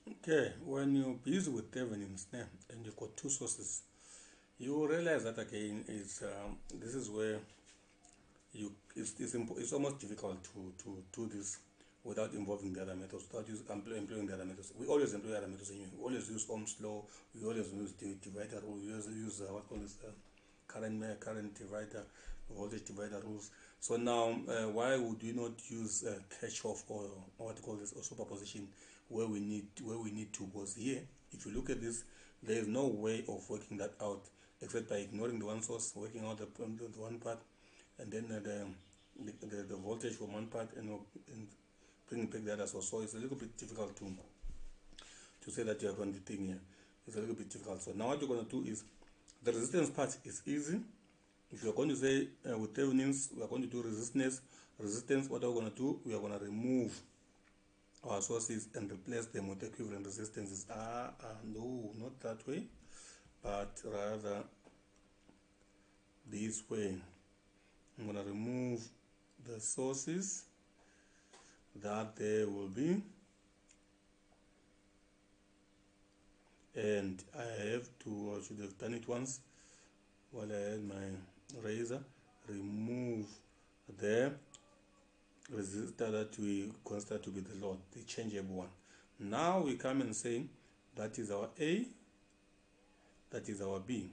Okay, when you're busy with Thevenin's and you've got two sources, you realize that again is this is where it's almost difficult to do this without involving the other methods, without employing the other methods. We always employ other methods anyway. We always use Ohm's law. We always use the divider rule. We always use what call this current divider, voltage divider rules. So now, why would we not use Kirchhoff or what you call this, or superposition, where we need to? Because here, if you look at this, there is no way of working that out except by ignoring the one source, working out the one part, and then the voltage from one part, and bringing back the other source. So it's a little bit difficult to say that you have on the thing here. It's a little bit difficult. So now what you're going to do is the resistance part is easy. If you're going to say with Thevenin's, we are going to do resistance. What are we going to do? We are going to remove our sources and replace them with equivalent resistances. No, not that way, but rather this way. I'm going to remove the sources that there will be, and I have to, I should have done it once while I had my razor, remove the resistor that we consider to be the load, the changeable one. Now we come and say that is our A, that is our B.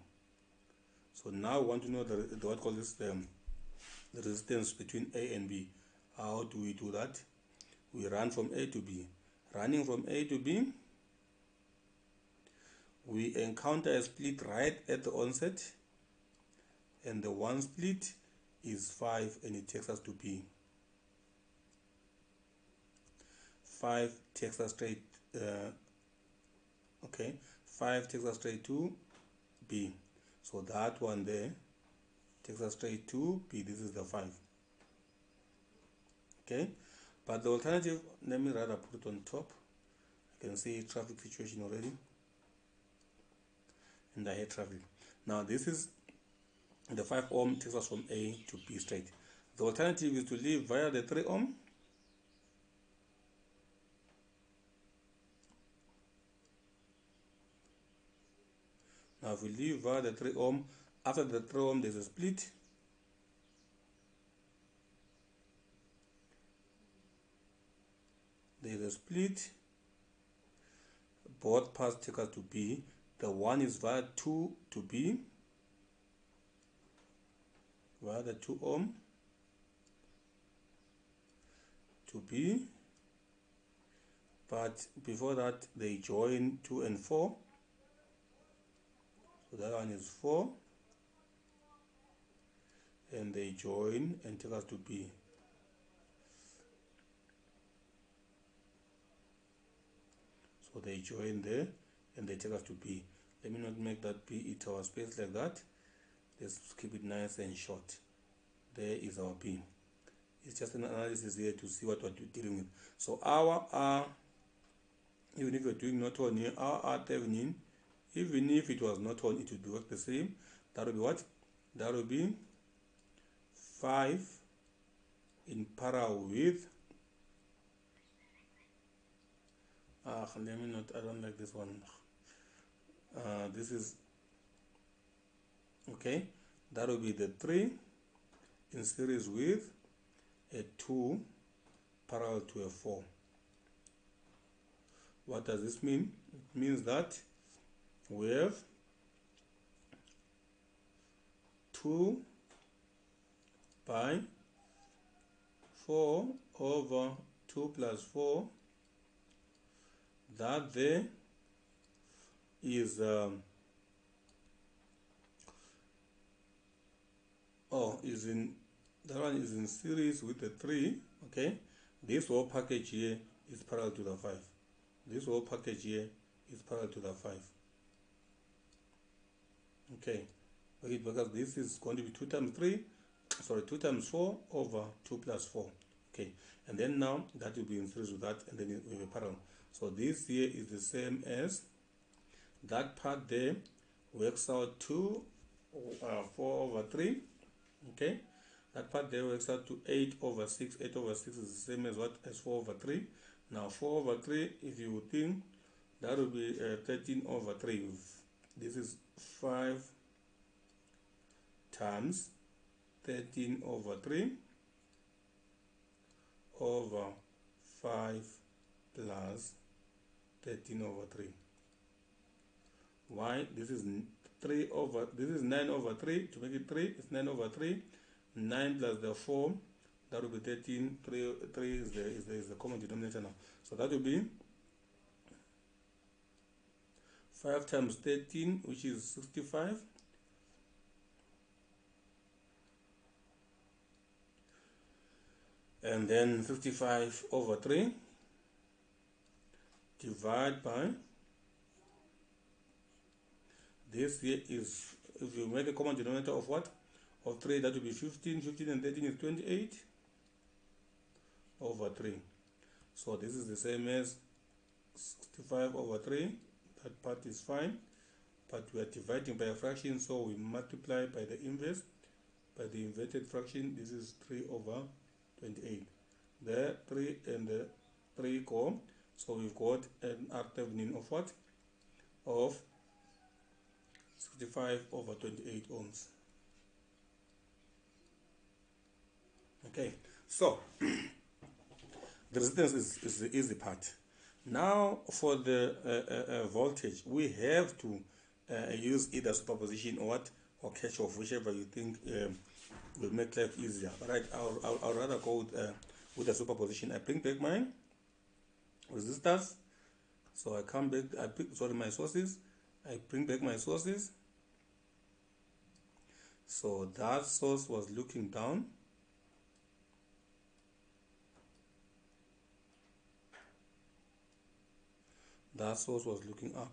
So now we want to know the what call this the resistance between A and B. How do we do that? We run from A to B. Running from A to B, we encounter a split right at the onset, and the one split is 5, and it takes us to B. 5 takes us straight, 5 takes us straight to B. So that one there takes us straight to B. This is the 5. Okay, but the alternative, let me rather put it on top. I can see traffic situation already, and I hate traffic. Now this is the 5 ohm takes us from A to B straight. The alternative is to leave via the 3 ohm. Now if we leave via the 3 ohm, after the 3 ohm there's a split. There's a split. Both paths take us to B. The one is via 2 to B, via the 2 ohm to B. But before that, they join 2 and 4. So that one is 4. And they join and take us to B. So they join there and they take us to B. Let me not make that B eat our space like that. Let's keep it nice and short. There is our B. It's just an analysis here to see what we're dealing with. So our R, even if you're doing not on here, our R Thevenin, even if it was not on, it would work the same. That will be what? That will be 5 in parallel with let me not, I don't like this one. This is okay. That will be the 3 in series with a 2 parallel to a 4. What does this mean? It means that we have 2 by 4 over 2 plus 4. That there is that one is in series with the 3. Okay, this whole package here is parallel to the 5. This whole package here is parallel to the 5. Okay, because this is going to be 2 times 2 times 4 over 2 plus 4. Okay, and then now that will be in series with that, and then it will be parallel. So this here is the same as that part there works out to 4 over 3. Okay, that part there works out to 8 over 6. 8 over 6 is the same as what? As 4 over 3. Now 4 over 3, if you think That will be 13 over 3. This is 5 times 13 over 3 over 5 plus 13 over 3. Why? This is 9 over 3. To make it 3, it's 9 over 3. 9 plus the 4, that will be 13. 3 is the common denominator now. So that will be 5 times 13, which is 65. And then 55 over 3 divide by this here is, if you make a common denominator of what? Of 3, that will be 15. 15 and 13 is 28 over 3. So this is the same as 65 over 3. That part is fine. But we are dividing by a fraction, so we multiply by the inverse, by the inverted fraction. This is 3 over 28. There, 3 and the 3 go. So we've got an Thevenin of what? Of 65 over 28 ohms. Okay, so the resistance is the easy part. Now for the voltage, we have to use either superposition or what, or Kirchhoff, whichever you think will make life easier. Right? I'll rather go with the superposition. I bring back my resistors. So I come back. I pick my sources. I bring back my sources. So that source was looking down. That source was looking up.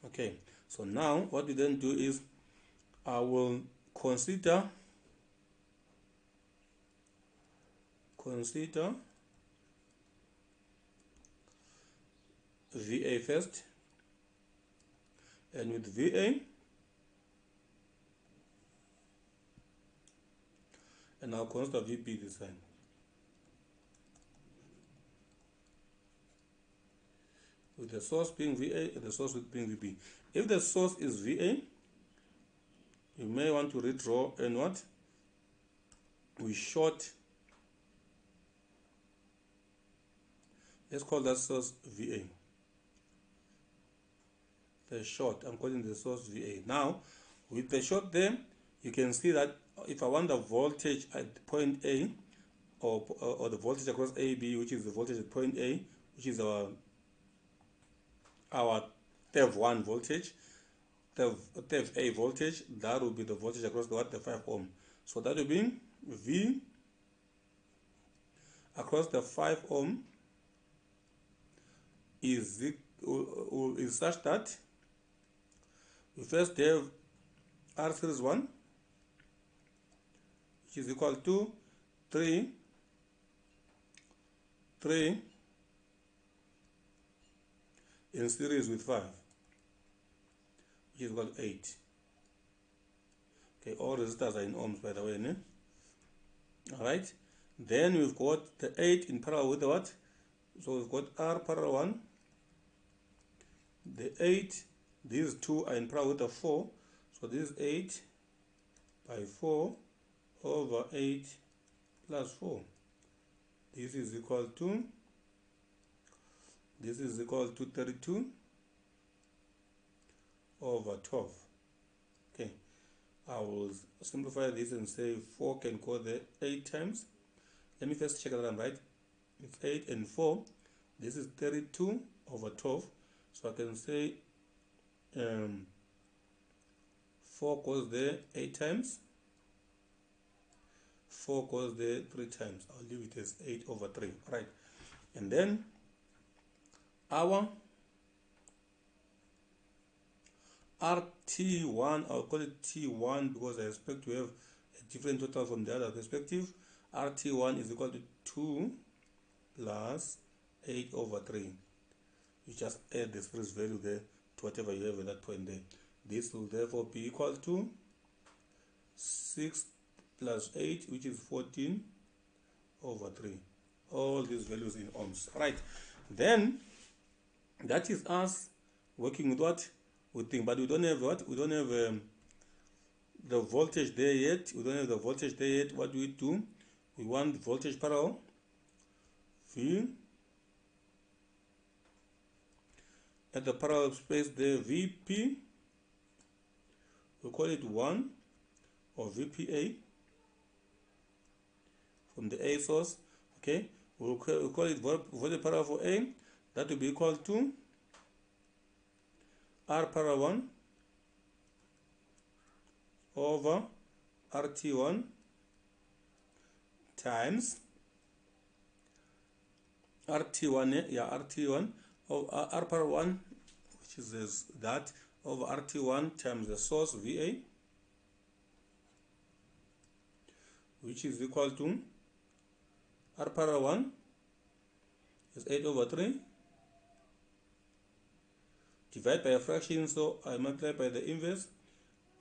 Okay, so now what we then do is I will consider VA first, and with VA, and I'll consider VB this time. With the source being VA and the source being VB. If the source is VA, you may want to redraw and what? We short. Let's call that source VA. The short, I'm calling the source VA. Now, with the short there, you can see that if I want the voltage at point A, or the voltage across AB, which is the voltage at point A, which is our Thev1 voltage, Thev A voltage, that will be the voltage across the 5 ohm. So that will be V across the 5 ohm is such that we first have R series 1, which is equal to 3 in series with 5, which is equal to 8. Okay, all resistors are in ohms, by the way. Alright, then we've got the 8 in parallel with the what? So we've got R parallel 1, the 8, these 2 are in parallel with the 4, so this is 8 by 4 over 8 plus 4. This is equal to 32 over 12. Okay, I will simplify this and say 4 can go there 8 times. Let me first check that I'm right. It's 8 and 4. This is 32 over 12. So I can say 4 goes there 8 times. 4 goes there 3 times. I'll leave it as 8 over 3. Right. And then our RT1, I'll call it T1 because I expect to have a different total from the other perspective. RT1 is equal to 2 plus 8 over 3. You just add the series value there to whatever you have at that point there. This will therefore be equal to 6 plus 8, which is 14 over 3. all these values in ohms. Right, then that is us working with what we think, but we don't have what, we don't have the voltage there yet. We don't have the voltage there yet. What do? We want voltage parallel V at the parallel space there, VP, we call it 1, or VPA from the A source. Okay, we'll call it voltage parallel for A. That will be equal to R parallel 1 over RT1 times RT1, yeah, RT1 of R parallel 1, which is that, over RT1 times the source VA, which is equal to R parallel 1 is 8 over 3, divide by a fraction, so I multiply by the inverse,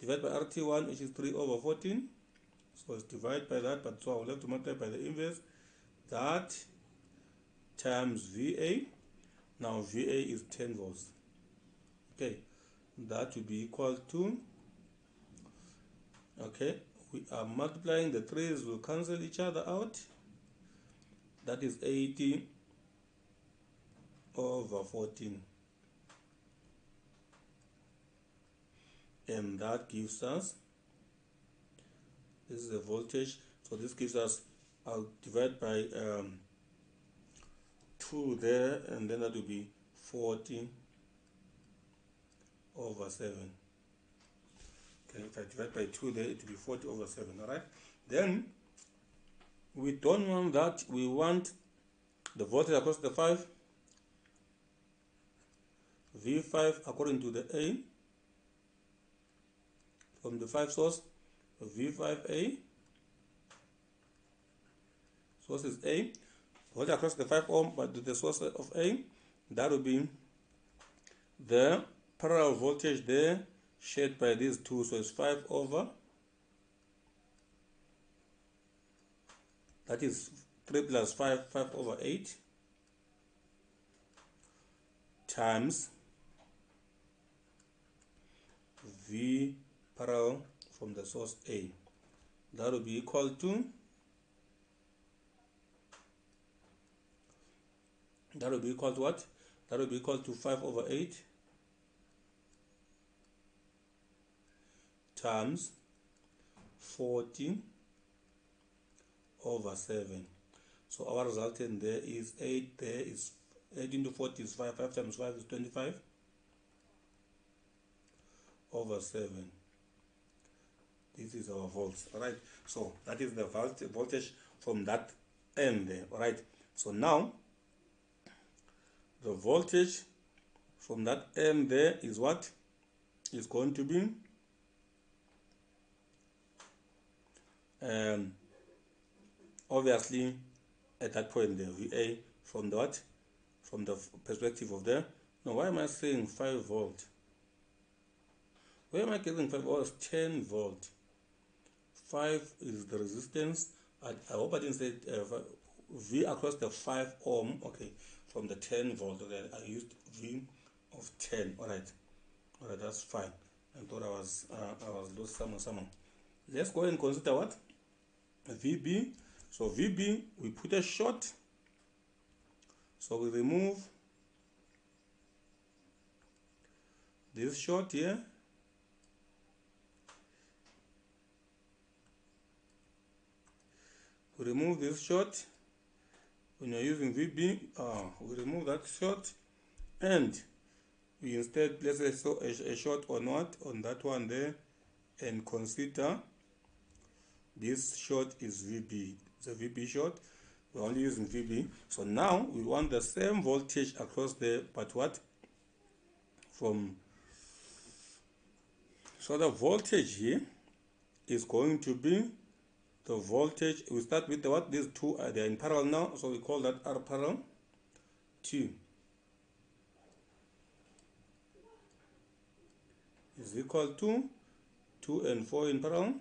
divide by RT1, which is 3 over 14, so it's divide by that, but so I will have to multiply by the inverse, that times VA. Now VA is 10 volts. Okay, that will be equal to, okay, we are multiplying, the 3's will cancel each other out. That is 80 over 14. And that gives us, this is the voltage, so this gives us, I'll divide by 2 there, and then that will be 40 over 7. Okay, if I divide by 2 there, it will be 40 over 7, alright? Then, we don't want that, we want the voltage across the 5, V5 according to the A, from the 5 source, V5A, source is A, voltage across the 5 ohm, but to the source of A, that will be the parallel voltage there, shared by these two, so it's 5 over, that is 3 plus 5, 5 over 8, times V parallel from the source A. That will be equal to, that will be equal to what? That will be equal to 5 over 8 times 40 over 7. So our resultant there is 8, there is 8 into 40 is 5, 5 times 5 is 25 over 7. This is our volts, alright? So that is the voltage from that end there, alright? So now, the voltage from that end there is what? Is going to be obviously at that point the VA from the what? From the perspective of there. Now why am I saying 5 volt? Where am I getting 5 volts? 10 volt. 5 is the resistance. I hope I didn't say V across the 5 ohm. Okay, from the 10 volt. Okay, I used V of 10. Alright, that's fine. I thought I was lost somewhere. Let's go and consider what? VB. So VB, we put a short. So we remove this short here. We remove this short. When you're using VB, we remove that short, and we instead place a short on what? On that one there, and consider this short is VB. It's a VB short. We're only using VB. So now we want the same voltage across there, but what? So the voltage here is going to be the voltage. We start with the what? These two are, they're in parallel now, so we call that R parallel 2 is equal to 2 and 4 in parallel.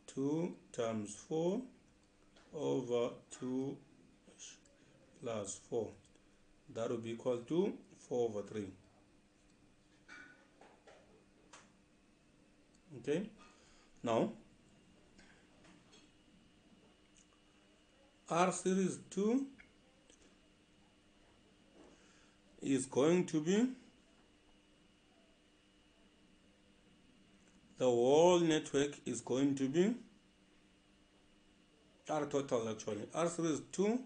2 times 4 over 2 plus 4. That will be equal to 4 over 3. Okay, now R series 2 is going to be the whole network is going to be R total actually. R series 2,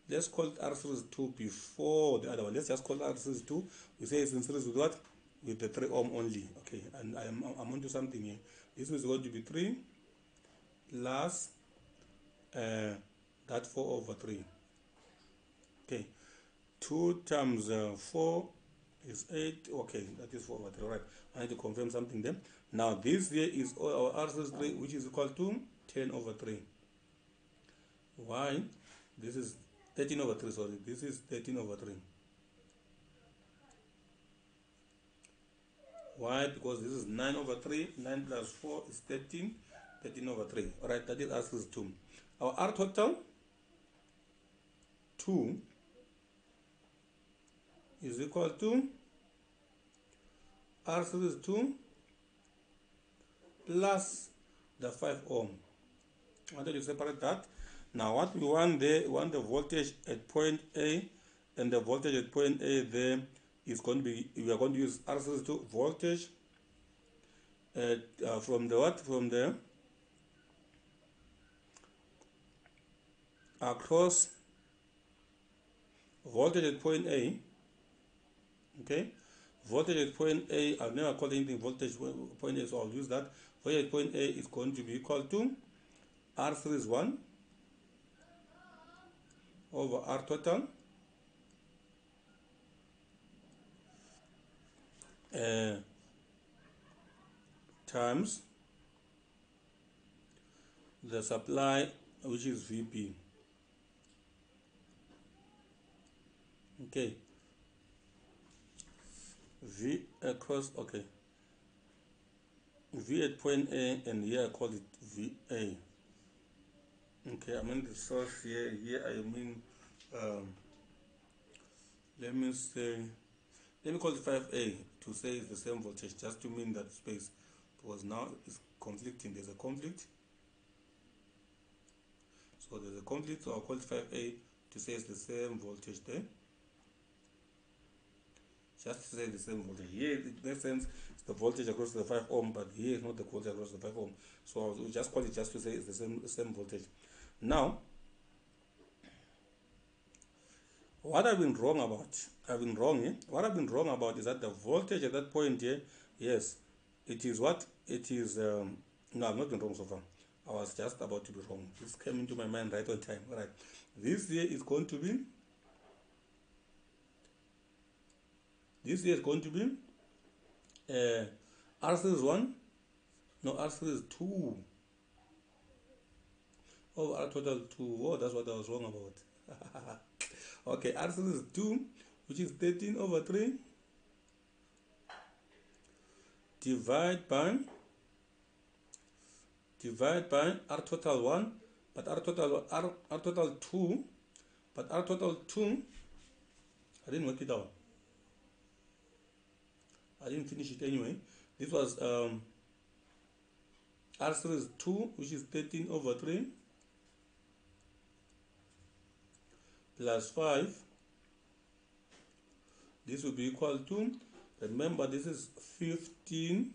let's call it R series 2 before the other one. Let's just call it R series 2. We say it's in series with what? With the 3 ohm only. Okay, and I'm onto something here. This is going to be 3 plus that 4 over 3. Okay, 2 times 4 is 8. Okay, that is 4 over 3. Right, I need to confirm something there. Now this here is our R series 3, which is equal to 10 over 3. Why? This is 13 over 3, sorry. This is 13 over 3. Why? Because this is 9 over 3. 9 plus 4 is 13. 13 over 3. Alright, that is R series 2. Our R total 2 is equal to R series 2 plus the 5 ohm. I want you to separate that. Now what we want there, we want the voltage at point A, and the voltage at point A there is going to be, we are going to use R series 2 voltage at, from the what? From the across voltage at point A. Okay, voltage at point A, I've never called anything voltage point A, so I'll use that. Voltage at point A is going to be equal to R series 1 over R total times the supply, which is VP. Okay, V across, okay, V at point A, and here I call it VA. Okay, I mean the source here, I mean, let me say, let me call it 5A to say it's the same voltage, just to mean that space, because now it's conflicting, there's a conflict. So there's a conflict, so I'll call it 5A to say it's the same voltage there. Just to say the same voltage. Here it makes sense, it's the voltage across the 5 ohm, but here it's not the voltage across the 5 ohm. So I'll just call it just to say it's the same voltage. Now, what I've been wrong about, what I've been wrong about is that the voltage at that point here, yes, it is what? It is, no, I've not been wrong so far. I was just about to be wrong. This came into my mind right on time. All right. This here is going to be, R series 1, no, R series 2 over R total 2. Oh, that's what I was wrong about. Okay, R series 2, which is 13 over 3, divide by R total 1, but R total 2, but R total 2, I didn't work it out. I didn't finish it anyway. This was R series 2, which is 13 over 3, plus 5. This will be equal to, remember this is 15,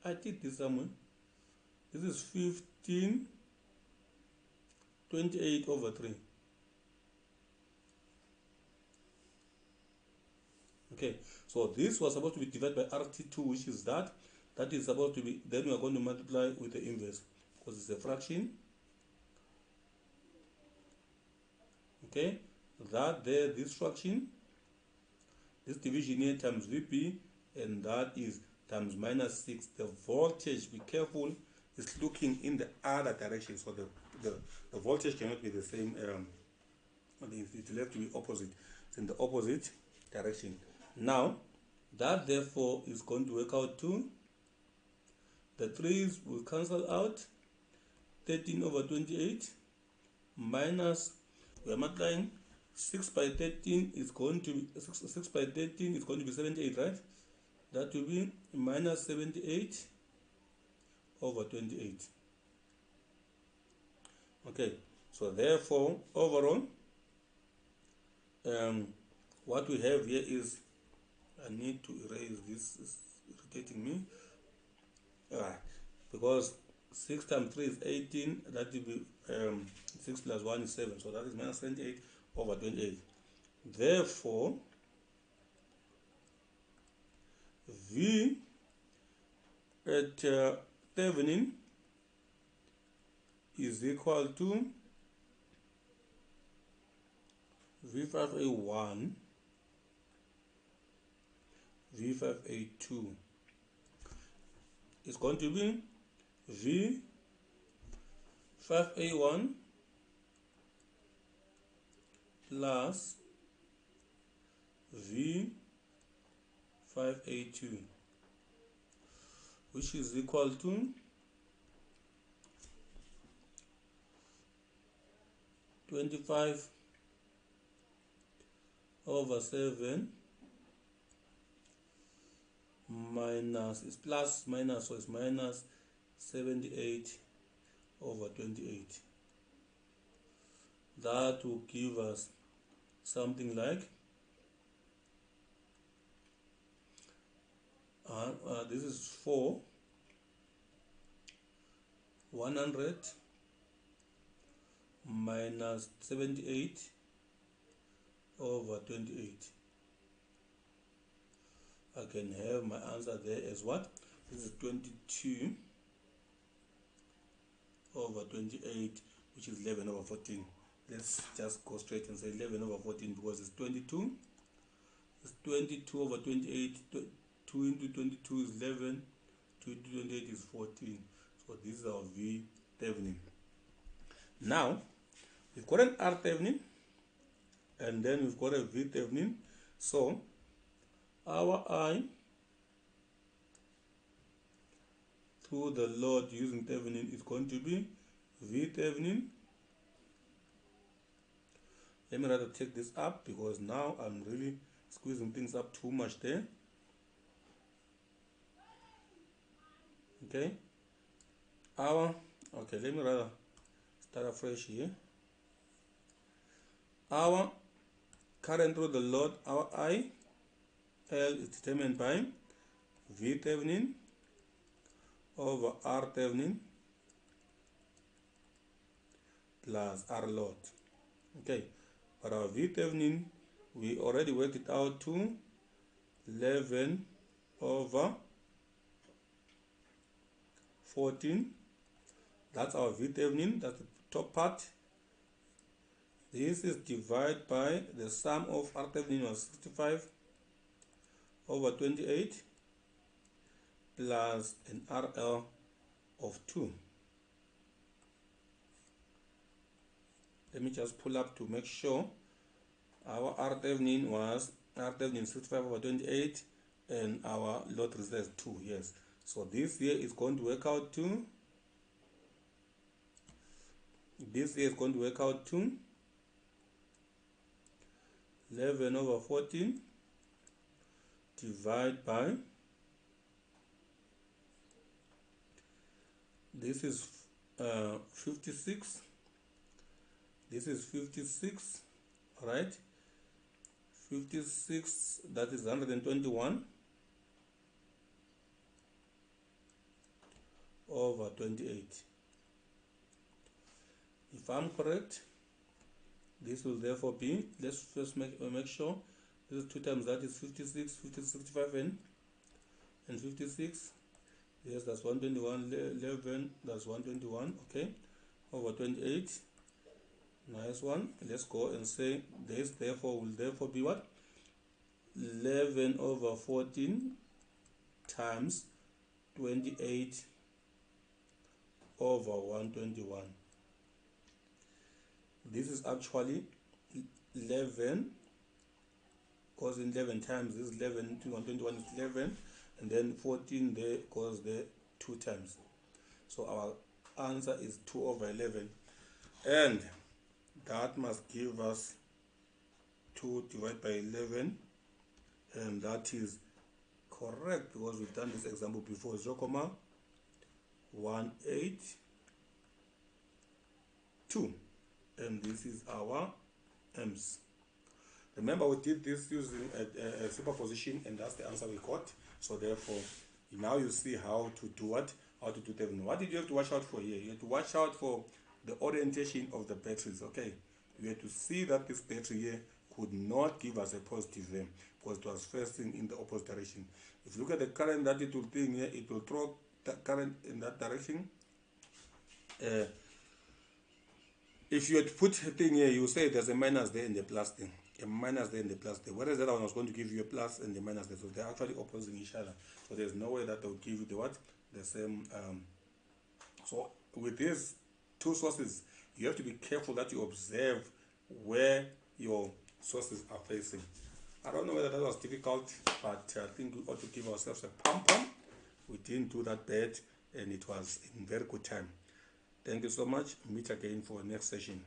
I did this somewhere. This is 15, 28 over 3. Okay, so this was supposed to be divided by RT2, which is that. That is supposed to be, then we are going to multiply with the inverse, because it's a fraction. Okay, that there, this fraction, this division here times VP, and that is times minus 6. The voltage, be careful, is looking in the other direction, so the voltage cannot be the same. It will have to be opposite. It's in the opposite direction. Now, that therefore is going to work out to, the 3's will cancel out, 13 over 28 minus, we are multiplying 6 by 13 is going to be 6 by 13 is going to be 78, right? That will be minus 78 over 28. Okay, so therefore overall what we have here is, I need to erase this, it's irritating me, because 6 times 3 is 18, that will be 6 plus 1 is 7, so that is minus 78 over 28. Therefore V at Thevenin is equal to V5A1, V5A2 is going to be V5A1 plus V5A2, which is equal to 25 over 7 minus, it's plus minus, so it's minus 78 over 28. That will give us something like this is 4 100 minus 78 over 28. I can have my answer there as what? This is 22 over 28, which is 11 over 14. Let's just go straight and say 11 over 14 because it's 22. It's 22 over 28. 2 into 22 is 11. 2 into 28 is 14. So this is our V Thevenin. Now, we've got an R Thevenin and then we've got a V Thevenin. So our I through the load using Thevenin is going to be V Thevenin. Let me rather take this up because now I'm really squeezing things up too much there. Okay. Okay, let me rather start afresh here. Our current through the load, our I L is determined by V Thevenin over R Thevenin plus R load. Okay, but our V Thevenin, we already worked it out to 11 over 14. That's our V Thevenin, that's the top part. This is divided by the sum of R Thevenin was 65 over 28 plus an RL of 2. Let me just pull up to make sure. Our R Thevenin was R Thevenin 65 over 28 and our load resistance 2, yes. So this here is going to work out to 11 over 14 divided by, this is 56, this is 56, right? 56, that is 121 over 28. If I'm correct, this will therefore be, let's first make sure, this is 2 times that is 56, 65 and 56. Yes, that's 121, 11, that's 121, okay, over 28. Nice one. Let's go and say this therefore will therefore be what? 11 over 14 times 28 over 121. This is actually 11, because in 11 times this is 11 to 121 is 11, and then 14 there goes there 2 times. So our answer is 2 over 11, and that must give us 2 divided by 11, and that is correct because we've done this example before. 0.182, and this is our m's. Remember, we did this using a superposition, and that's the answer we got. So therefore, now you see how to do what? How to do Thevenin. What did you have to watch out for here? You have to watch out for the orientation of the batteries. Okay, you have to see that this battery here could not give us a positive M because it was facing in the opposite direction. If you look at the current that it will bring here, it will throw the current in that direction. If you had put a thing here, you say there's a minus there and the plus thing. A minus there and the plus there. Whereas the other one was going to give you a plus and the minus there. So they're actually opposing each other. So there's no way that they'll give you the what? The same. So with these two sources, you have to be careful that you observe where your sources are facing. I don't know whether that was difficult, but I think we ought to give ourselves a pom-pom. We didn't do that bad, and it was in very good time. Thank you so much. Meet again for next session.